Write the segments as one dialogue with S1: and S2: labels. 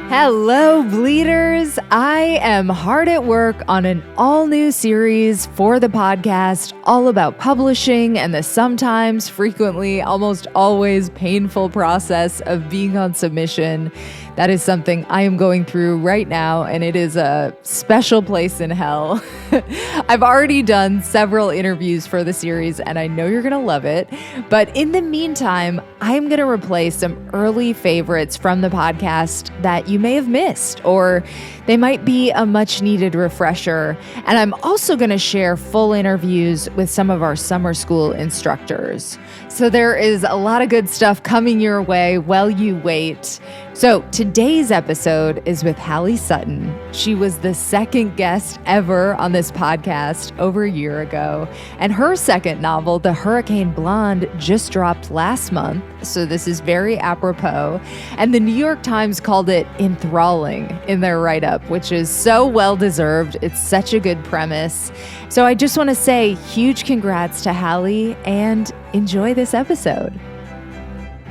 S1: Hello, Bleeders! I am hard at work on an all-new series for the podcast all about publishing and the sometimes, frequently, almost always painful process of being on submission. That is something I am going through right now, and it is a special place in hell. I've already done several interviews for the series, and I know you're going to love it. But in the meantime, I'm going to replay some early favorites from the podcast that you may have missed, or they might be a much-needed refresher. And I'm also going to share full interviews with some of our summer school instructors. So there is a lot of good stuff coming your way while you wait. So today's episode is with Halley Sutton. She was the second guest ever on this podcast over a year ago. And her second novel, The Hurricane Blonde, just dropped last month. So this is very apropos. And the New York Times called it enthralling in their write-up, which is so well-deserved. It's such a good premise. So I just want to say huge congrats to Halley and enjoy this episode.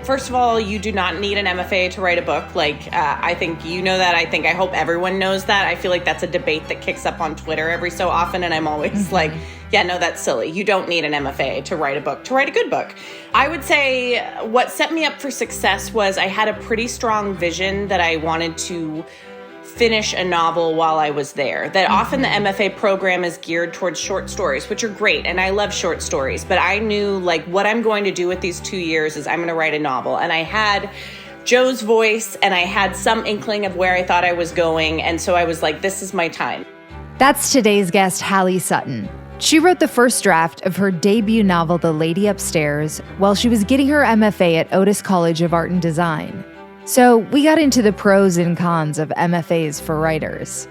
S2: First of all, you do not need an MFA to write a book. I think you know that. I hope everyone knows that. I feel like that's a debate that kicks up on Twitter every so often, and I'm always like, yeah, no, that's silly. You don't need an MFA to write a book, to write a good book. I would say what set me up for success was I had a pretty strong vision that I wanted to finish a novel while I was there. That often the MFA program is geared towards short stories, which are great, and I love short stories, but I knew what I'm going to do with these 2 years is I'm going to write a novel. And I had Joe's voice, and I had some inkling of where I thought I was going, and so I was like, this is my time.
S1: That's today's guest, Halley Sutton. She wrote the first draft of her debut novel, The Lady Upstairs, while she was getting her MFA at Otis College of Art and Design. So we got into the pros and cons of MFAs for writers.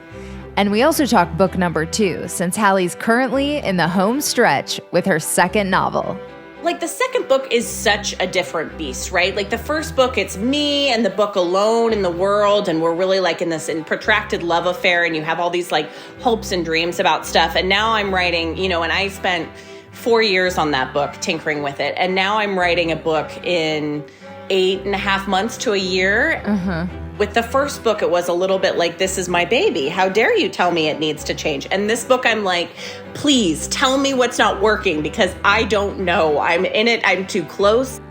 S1: And we also talked book number 2, since Halley's currently in the home stretch with her second novel.
S2: The second book is such a different beast, right? The first book, it's me and the book alone in the world, and we're really in this protracted love affair, and you have all these hopes and dreams about stuff. And now I'm writing, and I spent 4 years on that book tinkering with it. And now I'm writing a book in 8.5 months to a year. With the first book, it was a little bit this is my baby. How dare you tell me it needs to change? And this book, I'm please tell me what's not working, because I don't know. I'm in it. I'm too close.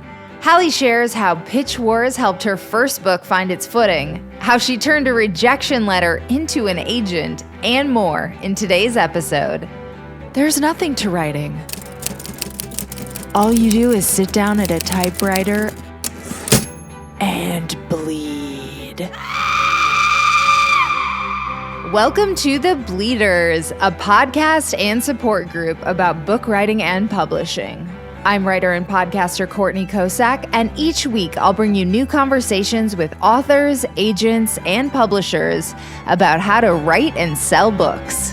S1: Halley shares how pitch wars helped her first book find its footing, how she turned a rejection letter into an agent, and more in today's episode. There's nothing to writing. All you do is sit down at a typewriter and bleed. Welcome to The Bleeders, a podcast and support group about book writing and publishing. I'm writer and podcaster Courtney Kosak, and each week I'll bring you new conversations with authors, agents, and publishers about how to write and sell books.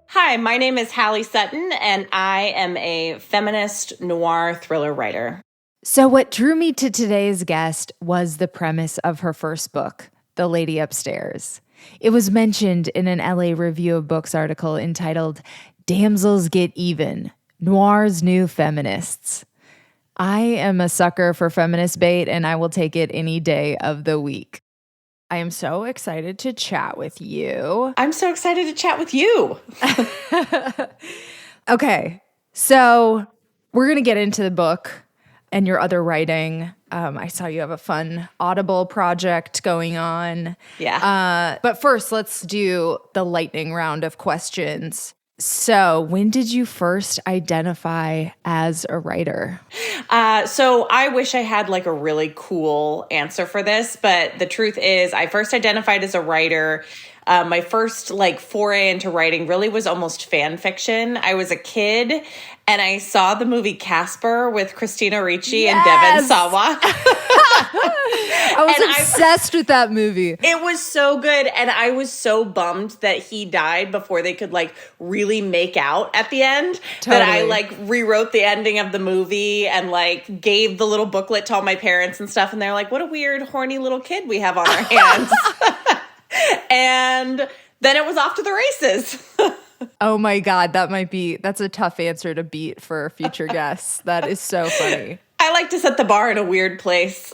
S2: Hi, my name is Halley Sutton, and I am a feminist noir thriller writer.
S1: So what drew me to today's guest was the premise of her first book, The Lady Upstairs. It was mentioned in an LA Review of Books article entitled, Damsels Get Even, Noir's New Feminists. I am a sucker for feminist bait, and I will take it any day of the week. I am so excited to chat with you.
S2: I'm so excited to chat with you.
S1: Okay, so we're going to get into the book and your other writing. I saw you have a fun Audible project going on.
S2: Yeah.
S1: But first, let's do the lightning round of questions. So when did you first identify as a writer?
S2: So I wish I had a really cool answer for this, but the truth is I first identified as a writer. My first foray into writing really was almost fan fiction. I was a kid and I saw the movie Casper with Christina Ricci and Devon Sawa.
S1: I was obsessed with that movie.
S2: It was so good. And I was so bummed that he died before they could really make out at the end.
S1: Totally.
S2: That I rewrote the ending of the movie and gave the little booklet to all my parents and stuff. And they're like, what a weird, horny little kid we have on our hands. And then it was off to the races.
S1: Oh my God, that's a tough answer to beat for future guests. That is so funny.
S2: I like to set the bar in a weird place.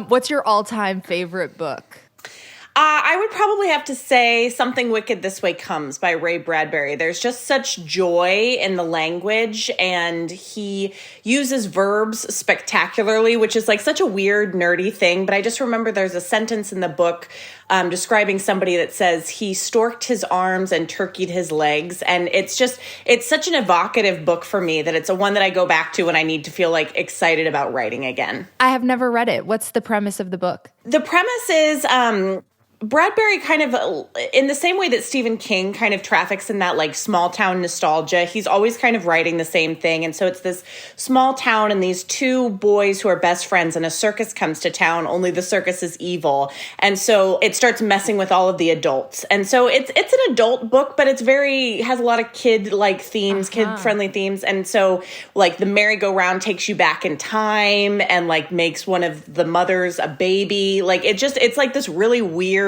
S1: What's your all-time favorite book?
S2: I would probably have to say Something Wicked This Way Comes by Ray Bradbury. There's just such joy in the language, and he uses verbs spectacularly, which is like such a weird, nerdy thing. But I just remember there's a sentence in the book describing somebody that says he storked his arms and turkeyed his legs. And it's such an evocative book for me that it's a one that I go back to when I need to feel like excited about writing again.
S1: I have never read it. What's the premise of the book?
S2: The premise is Bradbury kind of, in the same way that Stephen King kind of traffics in that like small town nostalgia, he's always kind of writing the same thing. And so it's this small town and these two boys who are best friends, and a circus comes to town, only the circus is evil. And so it starts messing with all of the adults. And so it's an adult book, but has a lot of kid-like themes, kid-friendly themes. And so like the merry-go-round takes you back in time and like makes one of the mothers a baby. Like it's like this really weird,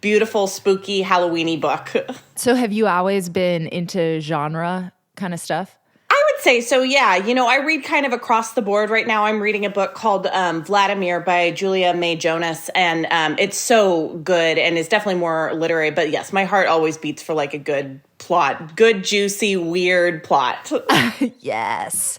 S2: beautiful, spooky, Halloween-y book.
S1: So have you always been into genre kind of stuff?
S2: I would say so, yeah. I read kind of across the board. Right now I'm reading a book called Vladimir by Julia May Jonas, and it's so good and it's definitely more literary. But yes, my heart always beats for like a good plot, good, juicy, weird plot.
S1: Yes.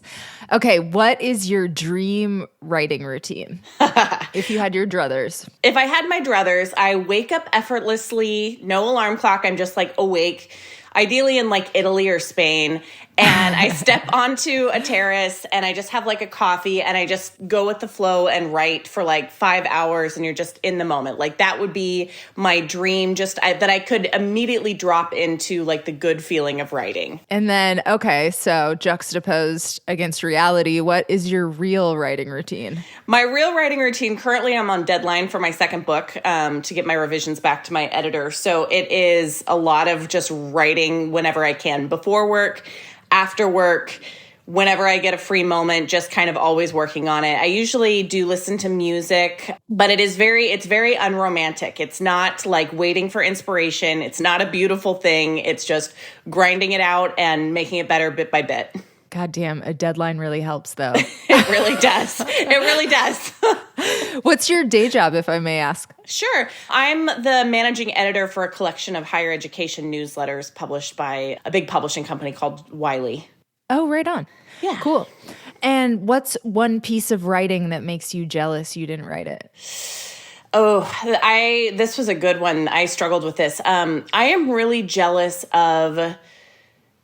S1: Okay, what is your dream writing routine? If you had your druthers.
S2: If I had my druthers, I wake up effortlessly, no alarm clock, I'm just like awake, ideally in like Italy or Spain, and I step onto a terrace and I just have like a coffee and I just go with the flow and write for like 5 hours, and you're just in the moment. Like that would be my dream, that I could immediately drop into like the good feeling of writing.
S1: And then, okay, so juxtaposed against reality, what is your real writing routine?
S2: My real writing routine, currently I'm on deadline for my second book to get my revisions back to my editor. So it is a lot of just writing whenever I can, before work, after work, whenever I get a free moment, just kind of always working on it. I usually do listen to music, but it's very unromantic. It's not like waiting for inspiration. It's not a beautiful thing. It's just grinding it out and making it better bit by bit.
S1: God damn, a deadline really helps though.
S2: It really does. It really does.
S1: What's your day job, if I may ask?
S2: Sure. I'm the managing editor for a collection of higher education newsletters published by a big publishing company called Wiley.
S1: Oh, right on.
S2: Yeah.
S1: Cool. And what's one piece of writing that makes you jealous you didn't write it?
S2: Oh, this was a good one. I struggled with this. I am really jealous of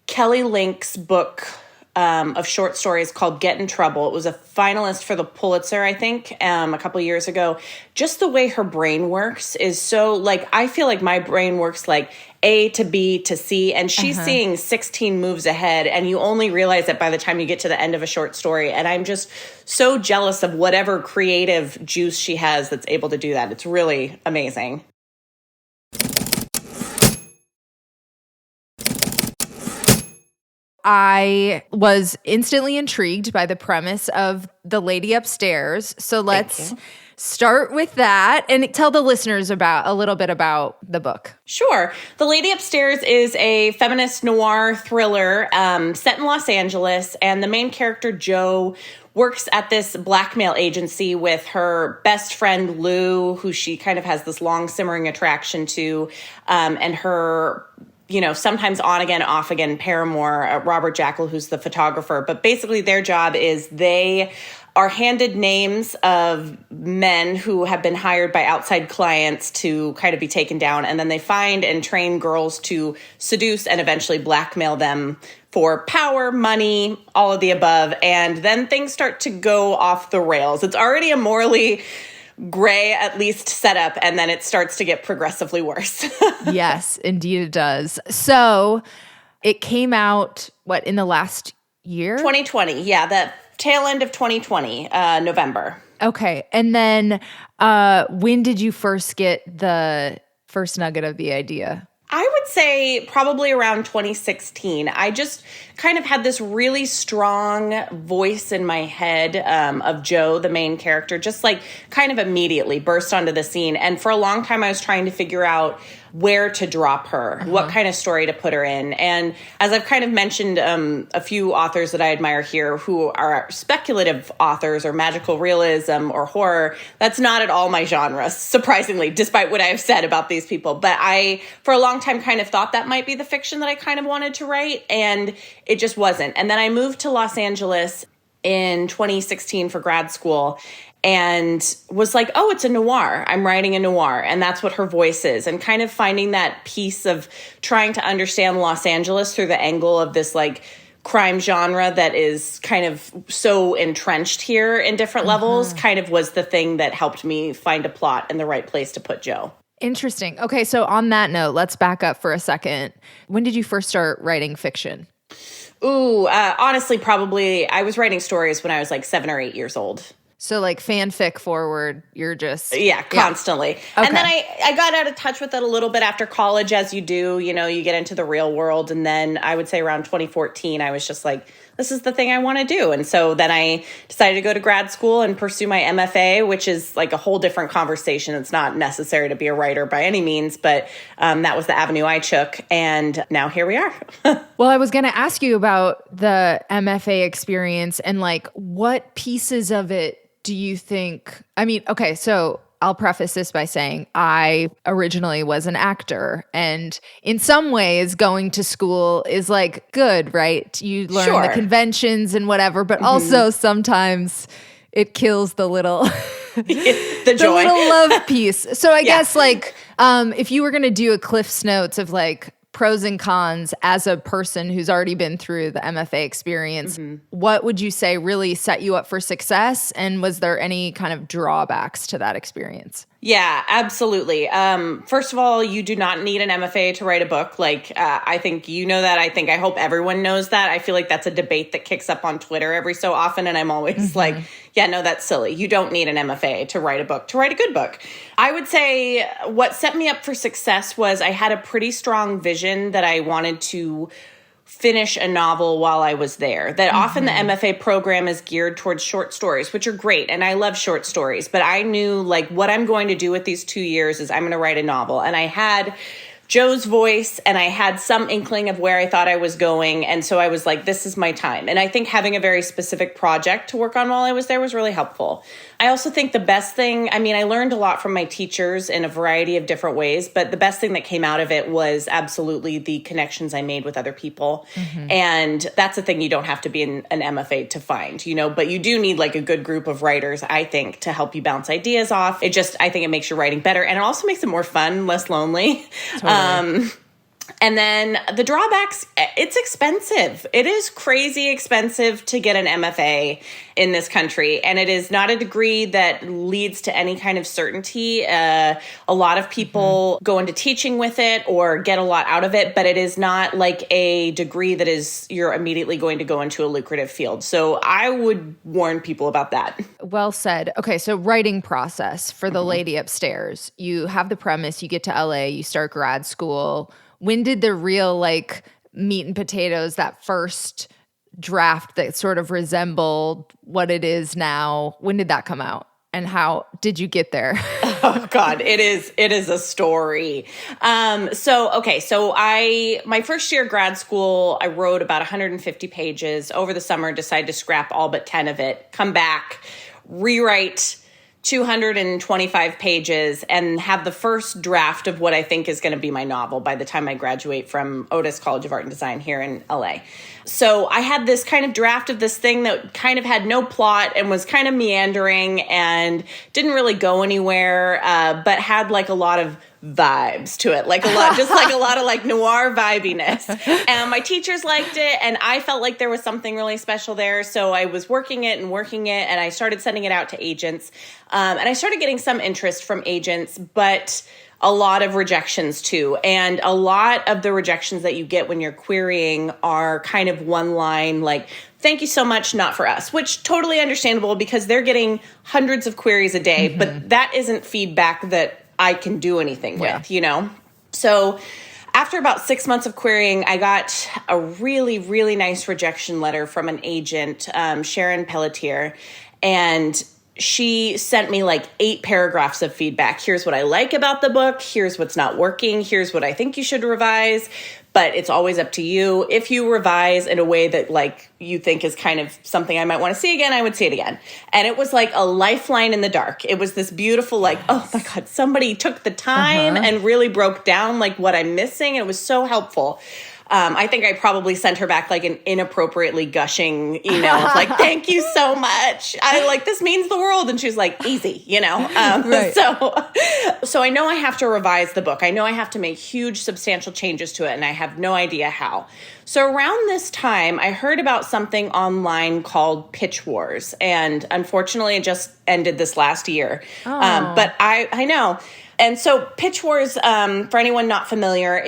S2: Kelly Link's book of short stories called Get in Trouble. It was a finalist for the Pulitzer, I think, a couple of years ago. Just the way her brain works is so, like, I feel like my brain works like A to B to C, and she's seeing 16 moves ahead, and you only realize it by the time you get to the end of a short story. And I'm just so jealous of whatever creative juice she has that's able to do that. It's really amazing.
S1: I was instantly intrigued by the premise of The Lady Upstairs. So let's start with that and tell the listeners a little bit about the book.
S2: Sure. The Lady Upstairs is a feminist noir thriller set in Los Angeles, and the main character, Jo, works at this blackmail agency with her best friend, Lou, who she kind of has this long simmering attraction to, and her sometimes on again, off again paramour, Robert Jackal, who's the photographer. But basically their job is they are handed names of men who have been hired by outside clients to kind of be taken down. And then they find and train girls to seduce and eventually blackmail them for power, money, all of the above. And then things start to go off the rails. It's already a morally gray, at least, setup, and then it starts to get progressively worse.
S1: Yes, indeed it does. So it came out, in the last year?
S2: 2020, yeah, the tail end of 2020, November.
S1: Okay, and then when did you first get the first nugget of the idea?
S2: I would say probably around 2016. I just kind of had this really strong voice in my head of Jo, the main character, just like kind of immediately burst onto the scene. And for a long time, I was trying to figure out where to drop her, what kind of story to put her in. And as I've kind of mentioned, a few authors that I admire here who are speculative authors or magical realism or horror, that's not at all my genre, surprisingly, despite what I've said about these people. But I, for a long time, kind of thought that might be the fiction that I kind of wanted to write, and it just wasn't. And then I moved to Los Angeles in 2016 for grad school, and was like, oh, it's a noir. I'm writing a noir. And that's what her voice is. And kind of finding that piece of trying to understand Los Angeles through the angle of this like crime genre that is kind of so entrenched here in different levels kind of was the thing that helped me find a plot and the right place to put Jo.
S1: Interesting. Okay, so on that note, let's back up for a second. When did you first start writing fiction?
S2: Honestly, probably I was writing stories when I was like 7 or 8 years old.
S1: So like fanfic forward, you're just...
S2: Yeah, constantly.
S1: Okay.
S2: And then I got out of touch with it a little bit after college, as you do. You know, you get into the real world. And then I would say around 2014, I was just like, this is the thing I want to do. And so then I decided to go to grad school and pursue my MFA, which is like a whole different conversation. It's not necessary to be a writer by any means, but that was the avenue I took. And now here we are.
S1: Well, I was going to ask you about the MFA experience and like what pieces of it do you think, I mean, okay, so I'll preface this by saying I originally was an actor, and in some ways going to school is like good, right? You learn the conventions and whatever, but also sometimes it kills the little
S2: the joy,
S1: the little love piece. So I guess like if you were going to do a Cliff's Notes of like pros and cons as a person who's already been through the MFA experience, what would you say really set you up for success? And was there any kind of drawbacks to that experience?
S2: Yeah, absolutely. First of all, you do not need an MFA to write a book. Like, I think you know that. I hope everyone knows that. I feel like that's a debate that kicks up on Twitter every so often. And I'm always like, yeah, no, that's silly. You don't need an MFA to write a book, to write a good book. I would say what set me up for success was I had a pretty strong vision that I wanted to finish a novel while I was there. That often the MFA program is geared towards short stories, which are great. And I love short stories. But I knew like what I'm going to do with these 2 years is I'm going to write a novel. And I had Jo's voice and I had some inkling of where I thought I was going. And so I was like, this is my time. And I think having a very specific project to work on while I was there was really helpful. I also think the best thing, I mean, I learned a lot from my teachers in a variety of different ways, but the best thing that came out of it was absolutely the connections I made with other people. And that's a thing you don't have to be an MFA to find, you know, but you do need like a good group of writers, I think, to help you bounce ideas off. I think it makes your writing better. And it also makes it more fun, less lonely. Totally. And then the drawbacks, it's expensive. It is crazy expensive to get an MFA in this country. And it is not a degree that leads to any kind of certainty. A lot of people go into teaching with it or get a lot out of it, but it is not like a degree that is you're immediately going to go into a lucrative field. So I would warn people about that.
S1: Well said. Okay, so writing process for the lady upstairs. You have the premise, you get to LA, you start grad school. When did the real like meat and potatoes, that first draft that sort of resembled what it is now, when did that come out? And how did you get there?
S2: Oh God, it is a story. So my first year of grad school, I wrote about 150 pages over the summer, decided to scrap all but 10 of it, come back, rewrite 225 pages and have the first draft of what I think is going to be my novel by the time I graduate from Otis College of Art and Design here in LA. So I had this kind of draft of this thing that kind of had no plot and was kind of meandering and didn't really go anywhere, but had like a lot of vibes to it, like a lot of like noir vibiness. And my teachers liked it, and I felt like there was something really special there. So I was working it, and I started sending it out to agents. And I started getting some interest from agents, but a lot of rejections too. And a lot of the rejections that you get when you're querying are kind of one line, like, thank you so much, not for us, which totally understandable because they're getting hundreds of queries a day, but that isn't feedback that I can do anything with, you know? So after about 6 months of querying, I got a really, really nice rejection letter from an agent, Sharon Pelletier. And she sent me like 8 paragraphs of feedback. Here's what I like about the book. Here's what's not working. Here's what I think you should revise. But it's always up to you. If you revise in a way that like you think is kind of something I might want to see again, I would see it again. And it was like a lifeline in the dark. It was this beautiful, like, oh my God, somebody took the time and really broke down like what I'm missing. It was so helpful. I think I probably sent her back like an inappropriately gushing email of like, thank you so much. I like, this means the world. And she's like, easy, you know?
S1: Right.
S2: So I know I have to revise the book. I know I have to make huge, substantial changes to it. And I have no idea how. So around this time, I heard about something online called Pitch Wars. And unfortunately, it just ended this last year. But I know. And so Pitch Wars, for anyone not familiar,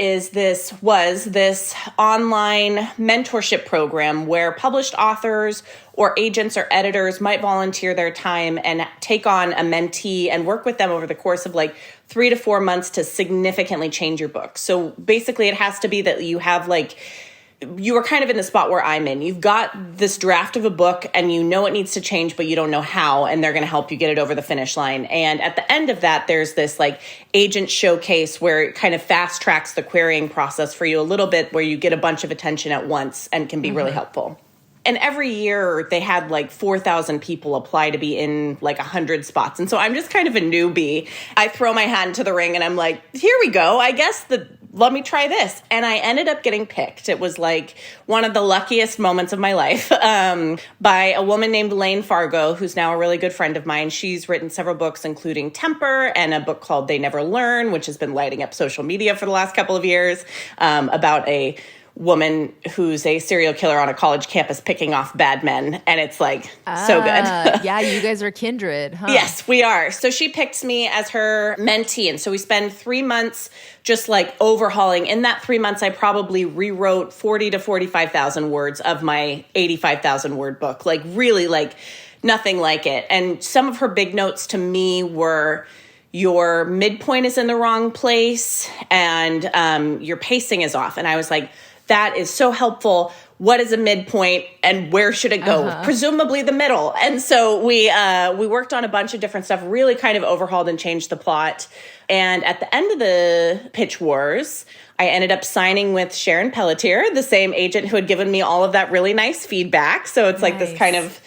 S2: was this online mentorship program where published authors or agents or editors might volunteer their time and take on a mentee and work with them over the course of like 3 to 4 months to significantly change your book. So basically it has to be that you have like, you are kind of in the spot where I'm in. You've got this draft of a book and you know it needs to change, but you don't know how, and they're going to help you get it over the finish line. And at the end of that, there's this like agent showcase where it kind of fast tracks the querying process for you a little bit, where you get a bunch of attention at once and can be really helpful. And every year they had like 4,000 people apply to be in like 100 spots. And so I'm just kind of a newbie. I throw my hat into the ring and I'm like, here we go. I guess let me try this. And I ended up getting picked. It was like one of the luckiest moments of my life by a woman named Lane Fargo, who's now a really good friend of mine. She's written several books, including Temper and a book called They Never Learn, which has been lighting up social media for the last couple of years, about a woman who's a serial killer on a college campus picking off bad men. And it's like so good.
S1: Yeah, you guys are kindred, huh?
S2: Yes, we are. So she picked me as her mentee. And so we spend 3 months just like overhauling. In that 3 months, I probably rewrote 40 to 45,000 words of my 85,000 word book. Like really like nothing like it. And some of her big notes to me were, your midpoint is in the wrong place and your pacing is off. And I was like, that is so helpful. What is a midpoint and where should it go? Presumably the middle. And so we worked on a bunch of different stuff, really kind of overhauled and changed the plot. And at the end of the Pitch Wars, I ended up signing with Sharon Pelletier, the same agent who had given me all of that really nice feedback. So it's like this kind of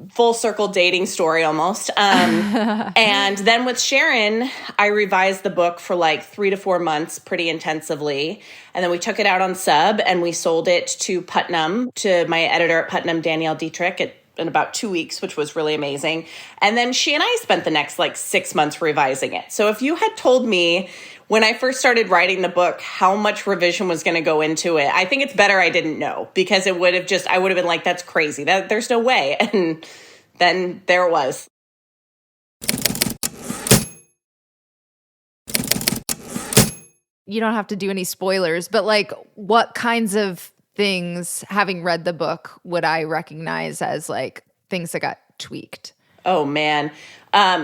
S2: full circle dating story almost. And then with Sharon, I revised the book for like 3 to 4 months pretty intensively. And then we took it out on sub and we sold it to Putnam, to my editor at Putnam, Danielle Dietrich, in about 2 weeks, which was really amazing. And then she and I spent the next like 6 months revising it. So if you had told me when I first started writing the book how much revision was going to go into it, I think it's better I didn't know, because I would have been like, that's crazy. There's no way. And then there it was.
S1: You don't have to do any spoilers, but like what kinds of things, having read the book, would I recognize as like things that got tweaked?
S2: Oh, man.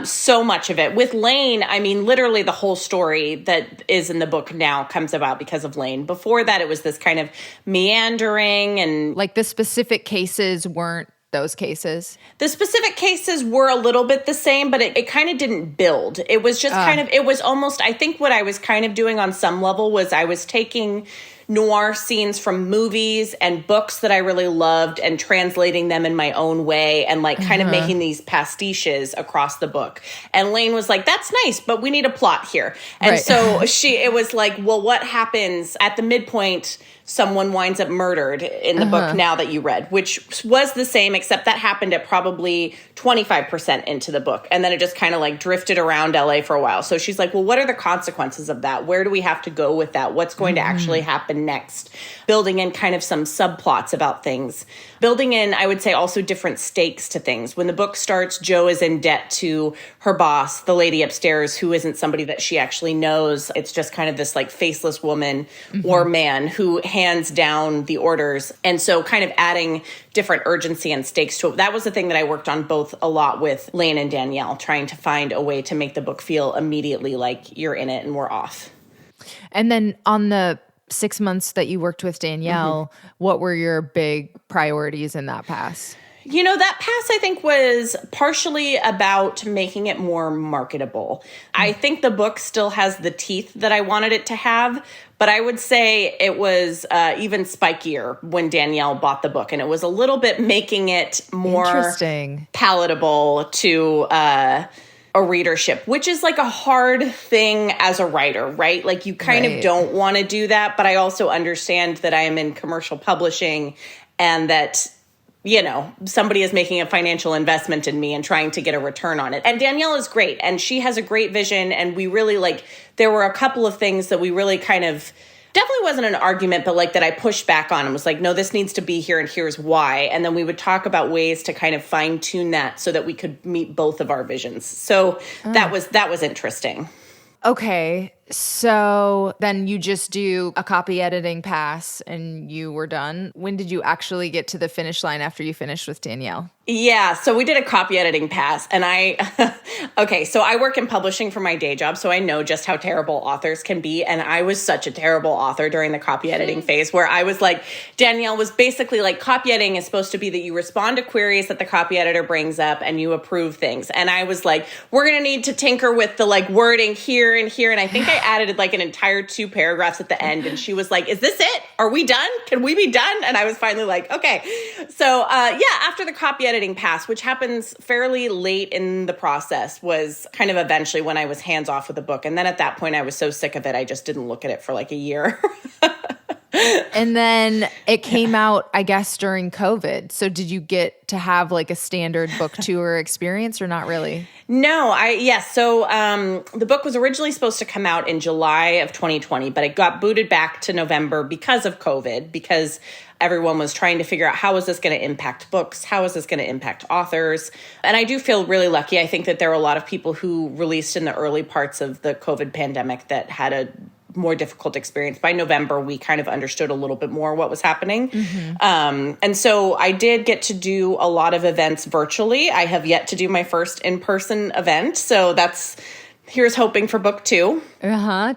S2: So much of it. With Lane, I mean, literally the whole story that is in the book now comes about because of Lane. Before that, it was this kind of meandering and...
S1: Like the specific cases weren't those cases?
S2: The specific cases were a little bit the same, but it kind of didn't build. It was just it was almost, I think what I was kind of doing on some level was I was taking noir scenes from movies and books that I really loved and translating them in my own way and like kind of making these pastiches across the book. And Lane was like, that's nice, but we need a plot here. And so it was like, well, what happens at the midpoint? Someone winds up murdered in the book now that you read, which was the same, except that happened at probably 25% into the book. And then it just kind of like drifted around LA for a while. So she's like, well, what are the consequences of that? Where do we have to go with that? What's going to actually happen next? Building in kind of some subplots about things. Building in, I would say, also different stakes to things. When the book starts, Jo is in debt to her boss, the lady upstairs, who isn't somebody that she actually knows. It's just kind of this like faceless woman or man who hands down the orders. And so kind of adding different urgency and stakes to it. That was the thing that I worked on both a lot with Lane and Danielle, trying to find a way to make the book feel immediately like you're in it and we're off.
S1: And then on the 6 months that you worked with Danielle, what were your big priorities in that pass?
S2: That pass, I think, was partially about making it more marketable. I think the book still has the teeth that I wanted it to have, but I would say it was even spikier when Danielle bought the book, and it was a little bit making it more palatable to a readership, which is like a hard thing as a writer, right? Like you kind of don't want to do that, but I also understand that I am in commercial publishing and that somebody is making a financial investment in me and trying to get a return on it. And Danielle is great, and she has a great vision, and we really there were a couple of things that we really kind of, definitely wasn't an argument, but that I pushed back on and was like, no, this needs to be here and here's why. And then we would talk about ways to kind of fine tune that so that we could meet both of our visions. So that was interesting.
S1: Okay. So then you just do a copy editing pass and you were done. When did you actually get to the finish line after you finished with Danielle?
S2: Yeah, so we did a copy editing pass, and so I work in publishing for my day job, so I know just how terrible authors can be, and I was such a terrible author during the copy editing phase, where I was like, Danielle was basically like, copy editing is supposed to be that you respond to queries that the copy editor brings up and you approve things, and I was like, we're going to need to tinker with the wording here and here, and I think I added an entire 2 paragraphs at the end, and she was like, is this it? Are we done? Can we be done? And I was finally like, okay. So after the copy editing pass, which happens fairly late in the process, was kind of eventually when I was hands off with the book. And then at that point, I was so sick of it, I just didn't look at it for a year.
S1: And then it came out, I guess, during COVID. So did you get to have a standard book tour experience or not really?
S2: No, So the book was originally supposed to come out in July of 2020, but it got booted back to November because of COVID, because everyone was trying to figure out how is this going to impact books? How is this going to impact authors? And I do feel really lucky. I think that there were a lot of people who released in the early parts of the COVID pandemic that had a more difficult experience. By November, we kind of understood a little bit more what was happening. Mm-hmm. And so I did get to do a lot of events virtually. I have yet to do my first in-person event. So here's hoping for book 2.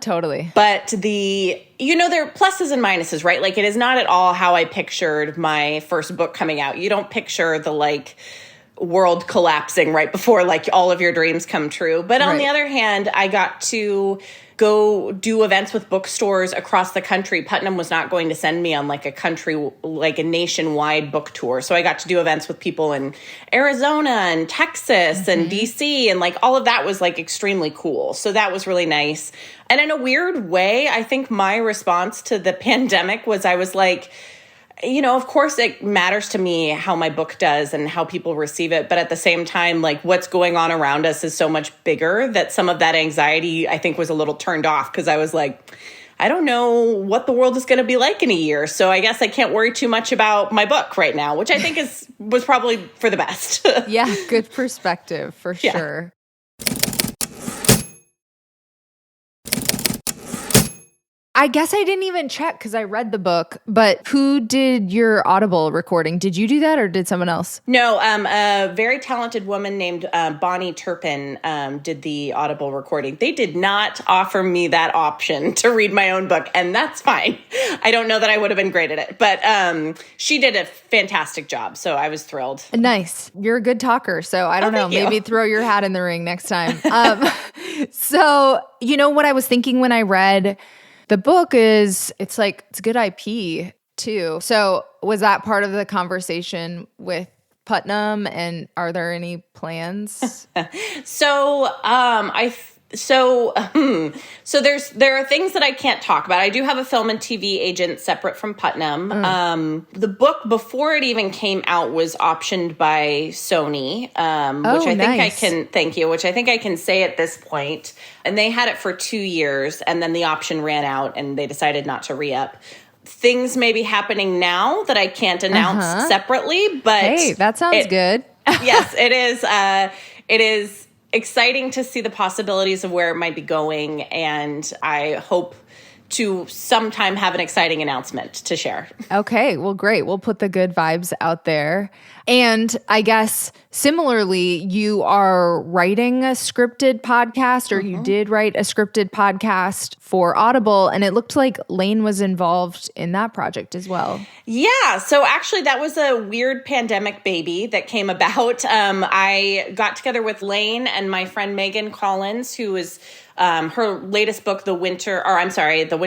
S1: Totally.
S2: But there are pluses and minuses, right? It is not at all how I pictured my first book coming out. You don't picture the world collapsing right before all of your dreams come true. But on the other hand, I got to go do events with bookstores across the country. Putnam was not going to send me on a nationwide book tour. So I got to do events with people in Arizona and Texas and DC, and all of that was extremely cool. So that was really nice. And in a weird way, I think my response to the pandemic was I was like, of course it matters to me how my book does and how people receive it. But at the same time, what's going on around us is so much bigger that some of that anxiety, I think, was a little turned off, because I was like, I don't know what the world is going to be like in a year. So I guess I can't worry too much about my book right now, which I think was probably for the best.
S1: Yeah, good perspective for sure. I guess I didn't even check because I read the book, but who did your Audible recording? Did you do that or did someone else?
S2: No, a very talented woman named Bonnie Turpin did the Audible recording. They did not offer me that option to read my own book, and that's fine. I don't know that I would have been great at it, but she did a fantastic job, so I was thrilled.
S1: Nice. You're a good talker, so I don't know. Maybe throw your hat in the ring next time. So, what I was thinking when I read the book is it's good IP too. So was that part of the conversation with Putnam, and are there any plans? So there are things that I can't talk about. I do have a film and TV agent separate from Putnam. The book, before it even came out, was optioned by Sony, which I think I can say at this point. And they had it for 2 years, and then the option ran out, and they decided not to re-up. Things may be happening now that I can't announce separately, but hey, that sounds good.
S2: Yes, it is. It is exciting to see the possibilities of where it might be going, and I hope to sometime have an exciting announcement to share.
S1: Okay, well, great. We'll put the good vibes out there. And I guess similarly, you are writing a scripted podcast, or you did write a scripted podcast for Audible, and it looked like Lane was involved in that project as well.
S2: Yeah, so actually that was a weird pandemic baby that came about. I got together with Lane and my friend Megan Collins, who is her latest book, The Winter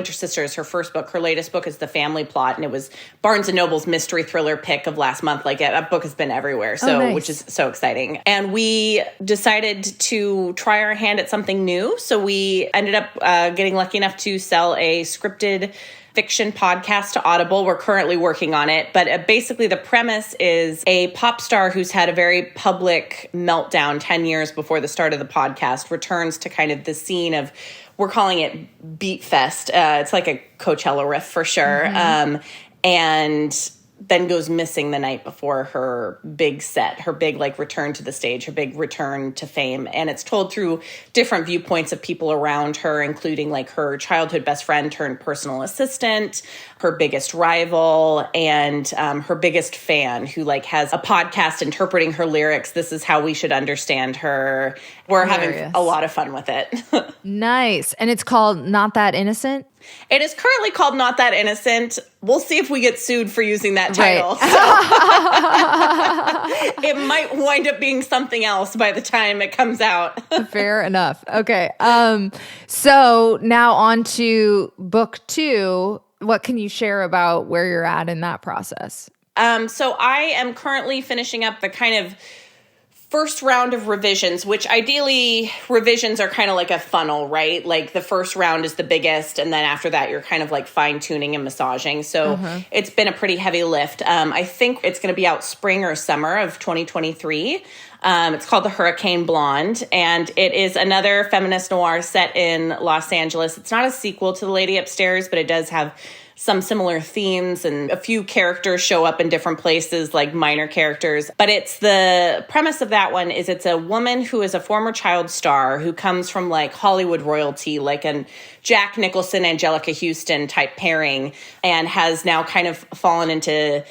S2: Sisters, her first book. Her latest book is The Family Plot, and it was Barnes & Noble's mystery thriller pick of last month. Like, that book has been everywhere,
S1: nice.
S2: Which is so exciting. And we decided to try our hand at something new. So we ended up getting lucky enough to sell a scripted fiction podcast to Audible. We're currently working on it. But basically the premise is a pop star who's had a very public meltdown 10 years before the start of the podcast returns to kind of the scene of, we're calling it Beat Fest. It's like a Coachella riff for sure. And then goes missing the night before her big set, her big return to the stage, her big return to fame. And it's told through different viewpoints of people around her, including her childhood best friend turned personal assistant, her biggest rival, and her biggest fan who has a podcast interpreting her lyrics. This is how we should understand her. We're having a lot of fun with it.
S1: Nice. And it's called Not That Innocent?
S2: It is currently called Not That Innocent. We'll see if we get sued for using that title.
S1: Right.
S2: So. It might wind up being something else by the time it comes out.
S1: Fair enough. Okay. So now on to book 2. What can you share about where you're at in that process?
S2: So I am currently finishing up the kind of first round of revisions, which ideally revisions are kind of like a funnel, right? The first round is the biggest, and then after that, you're kind of fine tuning and massaging. So it's been a pretty heavy lift. I think it's going to be out spring or summer of 2023. It's called The Hurricane Blonde, and it is another feminist noir set in Los Angeles. It's not a sequel to The Lady Upstairs, but it does have some similar themes, and a few characters show up in different places, minor characters. But it's the premise of that one is it's a woman who is a former child star who comes from Hollywood royalty, an Jack Nicholson, Angelica Houston type pairing, and has now kind of fallen into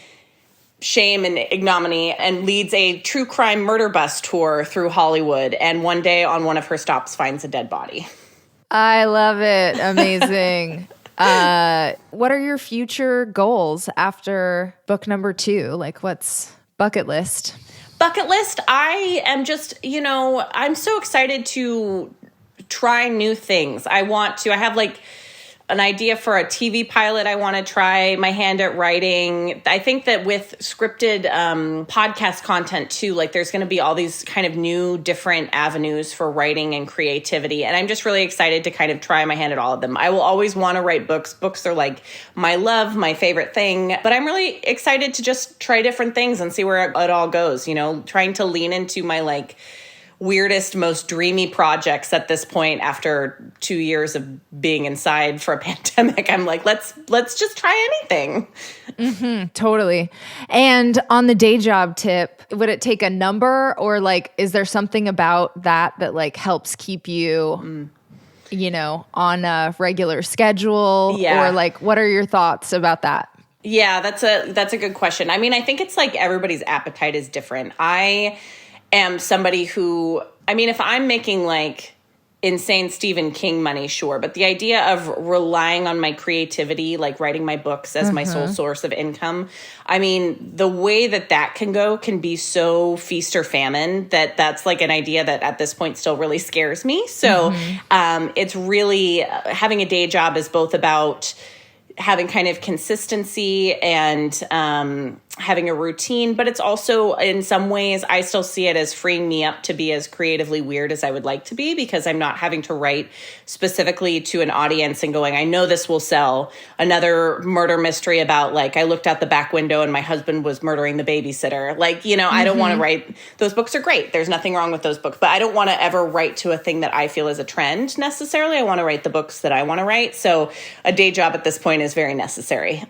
S2: shame and ignominy and leads a true crime murder bus tour through Hollywood. And one day on one of her stops finds a dead body.
S1: I love it. Amazing. What are your future goals after book number 2? What's bucket list?
S2: Bucket list? I am just, I'm so excited to try new things. I have an idea for a TV pilot. I want to try my hand at writing. I think that with scripted podcast content too, there's going to be all these kind of new, different avenues for writing and creativity. And I'm just really excited to kind of try my hand at all of them. I will always want to write books. Books are my love, my favorite thing. But I'm really excited to just try different things and see where it all goes, trying to lean into my weirdest, most dreamy projects at this point after 2 years of being inside for a pandemic. I'm let's just try anything.
S1: Totally. And on the day job tip, would it take a number, or is there something about that helps keep you, on a regular schedule?
S2: Yeah.
S1: Or what are your thoughts about that?
S2: Yeah, that's a good question. I mean, I think it's everybody's appetite is different. I am somebody who, if I'm making insane Stephen King money, sure. But the idea of relying on my creativity, writing my books as my sole source of income, the way that can go can be so feast or famine that's an idea that at this point still really scares me. So it's really having a day job is both about having kind of consistency and having a routine, but it's also in some ways I still see it as freeing me up to be as creatively weird as I would like to be, because I'm not having to write specifically to an audience and going, I know this will sell. Another murder mystery about I looked out the back window and my husband was murdering the babysitter. I don't want to write. Those books are great. There's nothing wrong with those books, but I don't want to ever write to a thing that I feel is a trend necessarily. I want to write the books that I want to write. So a day job at this point is very necessary.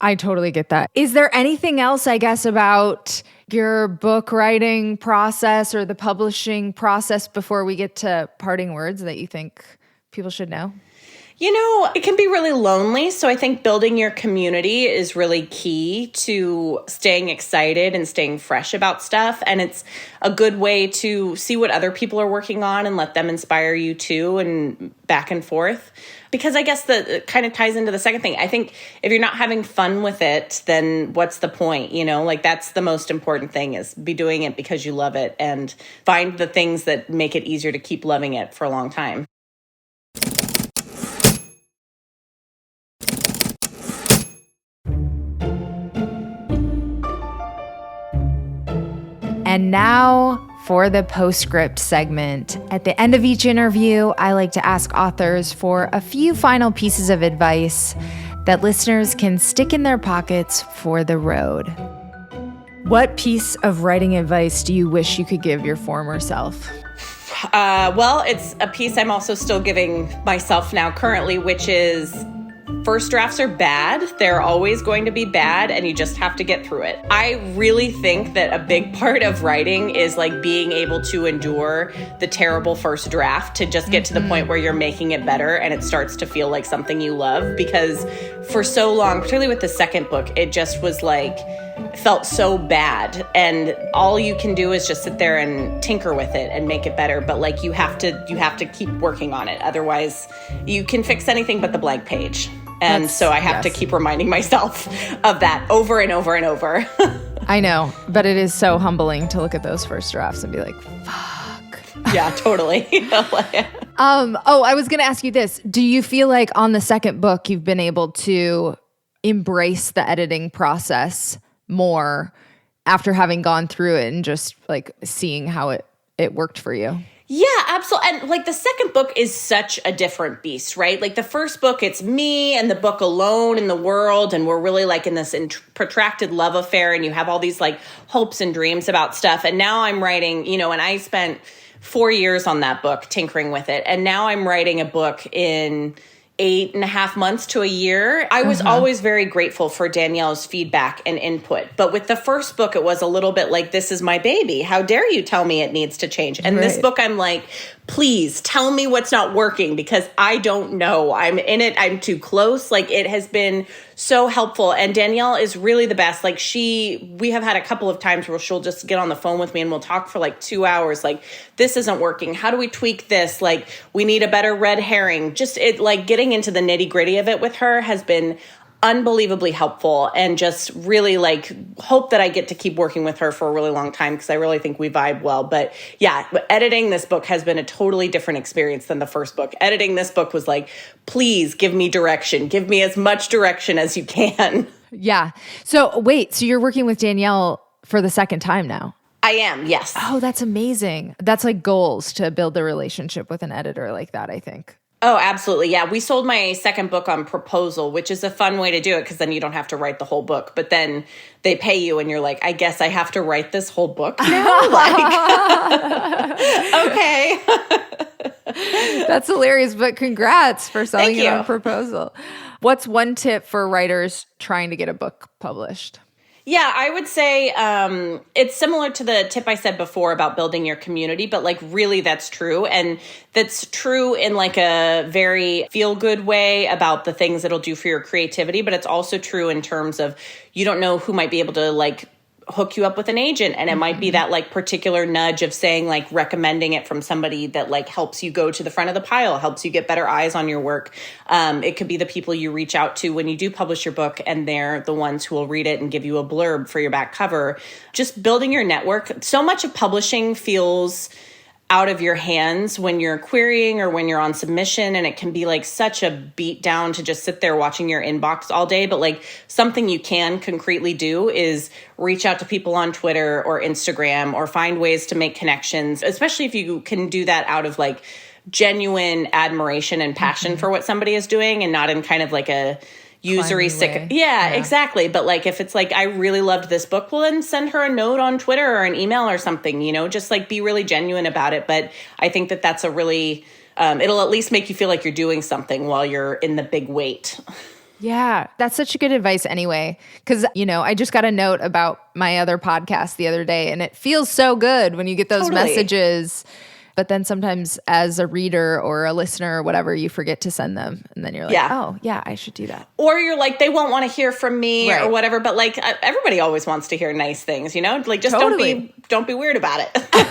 S1: I totally get that. Is there anything else, I guess, about your book writing process or the publishing process before we get to parting words that you think people should know?
S2: It can be really lonely. So I think building your community is really key to staying excited and staying fresh about stuff. And it's a good way to see what other people are working on and let them inspire you too, and back and forth. Because I guess that it kind of ties into the second thing. I think if you're not having fun with it, then what's the point? That's the most important thing, is be doing it because you love it, and find the things that make it easier to keep loving it for a long time.
S1: And now for the postscript segment. At the end of each interview, I like to ask authors for a few final pieces of advice that listeners can stick in their pockets for the road. What piece of writing advice do you wish you could give your former self?
S2: Well, it's a piece I'm also still giving myself now currently, which is first drafts are bad. They're always going to be bad, and you just have to get through it. I really think that a big part of writing is like being able to endure the terrible first draft to just get to the point where you're making it better and it starts to feel like something you love. Because for so long, particularly with the second book, it just was like, felt so bad, and all you can do is just sit there and tinker with it and make it better. But like you have to keep working on it, otherwise you can fix anything but the blank page. And so I have to keep reminding myself of that over and over and over.
S1: I know, but it is so humbling to look at those first drafts and be like, fuck.
S2: Yeah, totally.
S1: I was going to ask you this. Do you feel like on the second book you've been able to embrace the editing process more after having gone through it and just like seeing how it worked for you?
S2: Yeah, absolutely. And like the second book is such a different beast, right? Like the first book, it's me and the book alone in the world. And we're really like in this protracted love affair, and you have all these like hopes and dreams about stuff. And now I'm writing, and I spent 4 years on that book tinkering with it. And now I'm writing a book in 8.5 months to a year. I was always very grateful for Danielle's feedback and input. But with the first book, it was a little bit like, this is my baby. How dare you tell me it needs to change? And this book, I'm like, please tell me what's not working, because I don't know. I'm in it. I'm too close. Like, it has been so helpful. And Danielle is really the best. Like, we have had a couple of times where she'll just get on the phone with me and we'll talk for like 2 hours. Like, this isn't working. How do we tweak this? Like, we need a better red herring. Just like getting into the nitty gritty of it with her has been unbelievably helpful, and just really like hope that I get to keep working with her for a really long time, because I really think we vibe well. But yeah, editing this book has been a totally different experience than the first book. Editing this book was like, please give me direction. Give me as much direction as you can.
S1: Yeah. So wait, so you're working with Danielle for the second time now?
S2: I am, yes.
S1: Oh, that's amazing. That's like goals to build a relationship with an editor like that, I think.
S2: Oh, absolutely. Yeah. We sold my second book on proposal, which is a fun way to do it, because then you don't have to write the whole book. But then they pay you and you're like, I guess I have to write this whole book now? Like, okay.
S1: That's hilarious. But congrats for selling it on proposal. What's one tip for writers trying to get a book published?
S2: Yeah, I would say it's similar to the tip I said before about building your community, but like really that's true. And that's true in like a very feel-good way about the things it'll do for your creativity, but it's also true in terms of you don't know who might be able to like hook you up with an agent, and it might be that like particular nudge of saying like recommending it from somebody that like helps you go to the front of the pile, helps you get better eyes on your work. It could be the people you reach out to when you do publish your book, and they're the ones who will read it and give you a blurb for your back cover. Just building your network. So much of publishing feels out of your hands when you're querying or when you're on submission, and it can be like such a beat down to just sit there watching your inbox all day. But like something you can concretely do is reach out to people on Twitter or Instagram, or find ways to make connections, especially if you can do that out of like genuine admiration and passion for what somebody is doing, and not in kind of like a usury sick. Yeah, exactly. But like, if it's like, I really loved this book, well, then send her a note on Twitter or an email or something, just like be really genuine about it. But I think that that's a really, it'll at least make you feel like you're doing something while you're in the big wait.
S1: Yeah, that's such good advice anyway. Because, I just got a note about my other podcast the other day, and it feels so good when you get those messages But then sometimes as a reader or a listener or whatever, you forget to send them. And then you're like, oh, yeah, I should do that.
S2: Or you're like, they won't want to hear from me
S1: Right.
S2: or whatever. But like everybody always wants to hear nice things, you know? Like just don't be weird about it.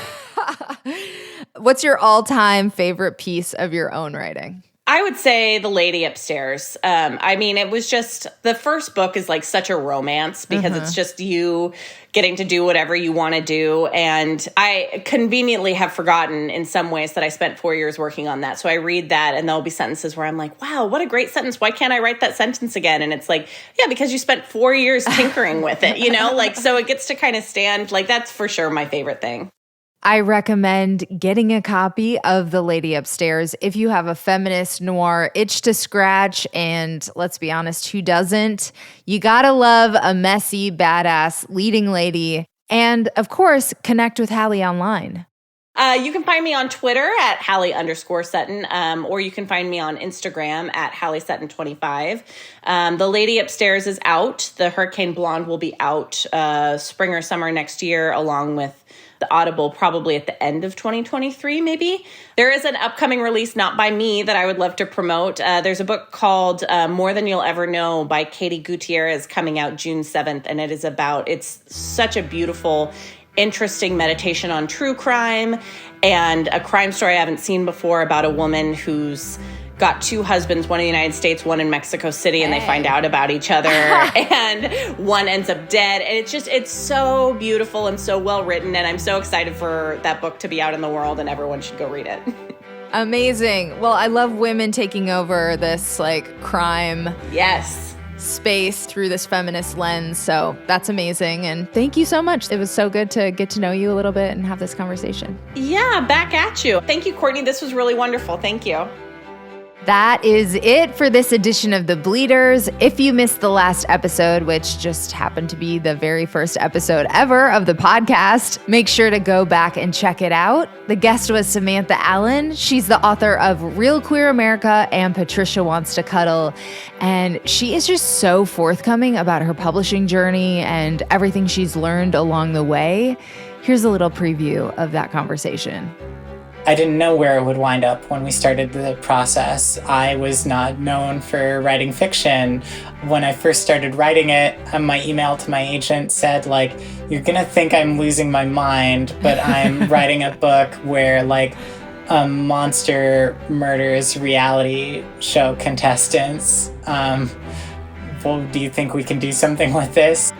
S1: What's your all-time favorite piece of your own writing?
S2: I would say The Lady Upstairs. I mean, it was just, the first book is like such a romance because it's just you getting to do whatever you want to do. And I conveniently have forgotten in some ways that I spent 4 years working on that. So I read that and there'll be sentences where I'm like, wow, what a great sentence. Why can't I write that sentence again? And it's like, yeah, because you spent 4 years tinkering with it, you know, like, so it gets to kind of stand, like, that's for sure my favorite thing.
S1: I recommend getting a copy of The Lady Upstairs if you have a feminist noir itch to scratch. And let's be honest, who doesn't? You gotta love a messy, badass leading lady. And of course, connect with Halley online.
S2: You can find me on Twitter at Halley_Sutton, or you can find me on Instagram at HalleySutton25. The Lady Upstairs is out. The Hurricane Blonde will be out spring or summer next year, along with the Audible probably at the end of 2023, maybe. There is an upcoming release, not by me, that I would love to promote. There's a book called More Than You'll Ever Know by Katie Gutierrez coming out June 7th. And it's such a beautiful, interesting meditation on true crime and a crime story I haven't seen before about a woman who's got two husbands, one in the United States, one in Mexico City, and they find out about each other and one ends up dead. And it's so beautiful and so well written. And I'm so excited for that book to be out in the world and everyone should go read it.
S1: Amazing. Well, I love women taking over this like crime space through this feminist lens. So that's amazing. And thank you so much. It was so good to get to know you a little bit and have this conversation.
S2: Yeah, back at you. Thank you, Courtney. This was really wonderful. Thank you.
S1: That is it for this edition of The Bleeders. If you missed the last episode, which just happened to be the very first episode ever of the podcast, make sure to go back and check it out. The guest was Samantha Allen. She's the author of Real Queer America and Patricia Wants to Cuddle. And she is just so forthcoming about her publishing journey and everything she's learned along the way. Here's a little preview of that conversation.
S3: I didn't know where it would wind up when we started the process. I was not known for writing fiction. When I first started writing it, my email to my agent said, like, you're gonna think I'm losing my mind, but I'm writing a book where, like, a monster murders reality show contestants. Well, do you think we can do something with this?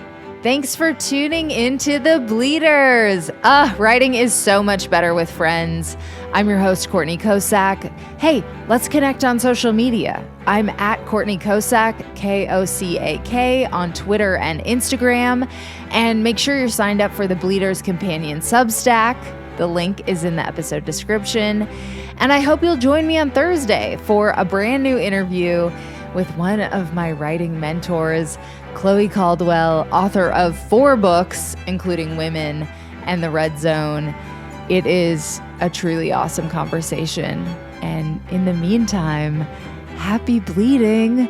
S1: Thanks for tuning into The Bleeders. Writing is so much better with friends. I'm your host, Courtney Kosak. Hey, let's connect on social media. I'm at Courtney Kosak, Kosak, on Twitter and Instagram. And make sure you're signed up for the Bleeders Companion Substack. The link is in the episode description. And I hope you'll join me on Thursday for a brand new interview with one of my writing mentors, Chloe Caldwell, author of 4 books, including Women and The Red Zone. It is a truly awesome conversation. And in the meantime, happy bleeding.